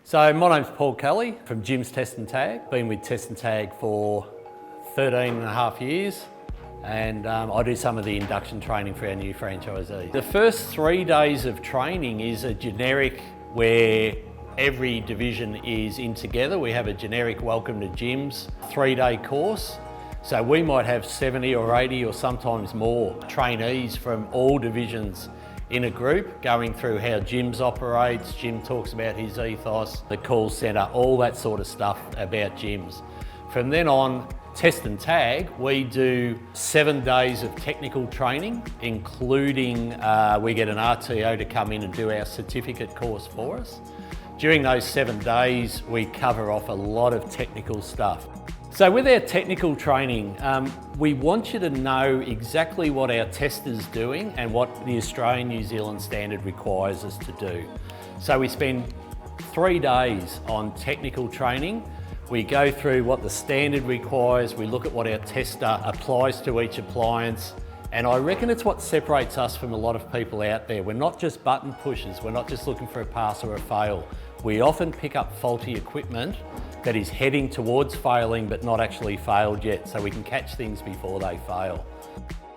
So my name's Paul Kelly from Jim's Test and Tag. Been with Test and Tag for 13 and a half years, and I do some of the induction training for our new franchisees. The first 3 days of training is a generic where every division is in together. We have a generic welcome to Jim's 3-day course. So we might have 70 or 80 or sometimes more trainees from all divisions in a group going through how Jim's operates. Jim talks about his ethos, the call centre, all that sort of stuff about Jim's. From then on, Test and Tag, we do 7 days of technical training, including we get an RTO to come in and do our certificate course for us. During those 7 days, we cover off a lot of technical stuff. So with our technical training, we want you to know exactly what our tester's doing and what the Australian New Zealand standard requires us to do. So we spend 3 days on technical training. We go through what the standard requires, we look at what our tester applies to each appliance, and I reckon it's what separates us from a lot of people out there. We're not just button pushers, we're not just looking for a pass or a fail. We often pick up faulty equipment that is heading towards failing but not actually failed yet, so we can catch things before they fail.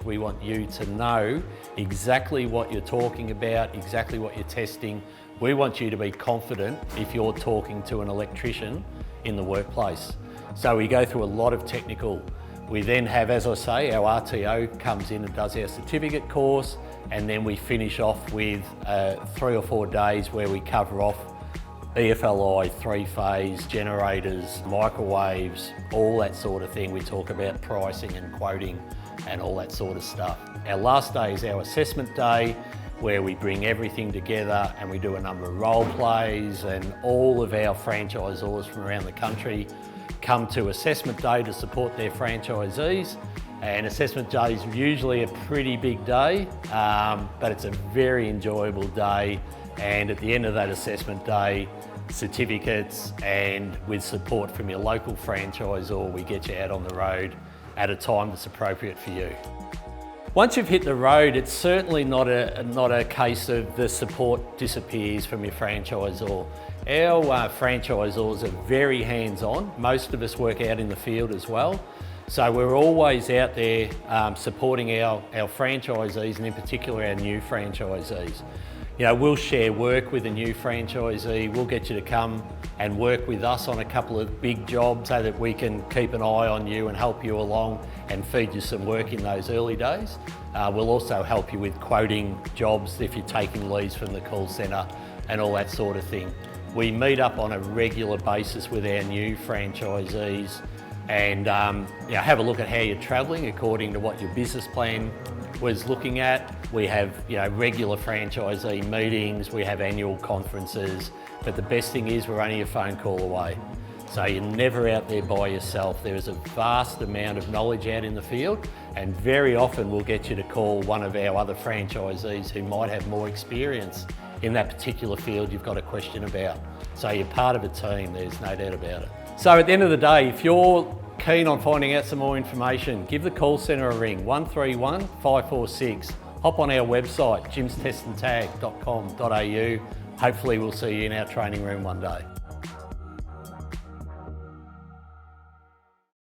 We want you to know exactly what you're talking about, exactly what you're testing. We want you to be confident if you're talking to an electrician in the workplace. So we go through a lot of technical. We then have, as I say, our RTO comes in and does our certificate course, and then we finish off with 3 or 4 days where we cover off EFLI, 3-phase, generators, microwaves, all that sort of thing. We talk about pricing and quoting and all that sort of stuff. Our last day is our assessment day, where we bring everything together and we do a number of role plays, and all of our franchisors from around the country come to assessment day to support their franchisees. And assessment day is usually a pretty big day, but it's a very enjoyable day. And at the end of that assessment day, certificates, and with support from your local franchisor, we get you out on the road at a time that's appropriate for you. Once you've hit the road, it's certainly not a case of the support disappears from your franchisor. Our franchisors are very hands-on. Most of us work out in the field as well. So we're always out there supporting our franchisees, and in particular our new franchisees. You know, we'll share work with a new franchisee. We'll get you to come and work with us on a couple of big jobs so that we can keep an eye on you and help you along and feed you some work in those early days. We'll also help you with quoting jobs if you're taking leads from the call centre and all that sort of thing. We meet up on a regular basis with our new franchisees and have a look at how you're travelling according to what your business plan was looking at. We have regular franchisee meetings, we have annual conferences, but the best thing is we're only a phone call away. So you're never out there by yourself. There is a vast amount of knowledge out in the field, and very often we'll get you to call one of our other franchisees who might have more experience in that particular field you've got a question about. So you're part of a team, there's no doubt about it. So at the end of the day, if you're keen on finding out some more information, give the call centre a ring, 131 546. Hop on our website, jimstestandtag.com.au. Hopefully we'll see you in our training room one day.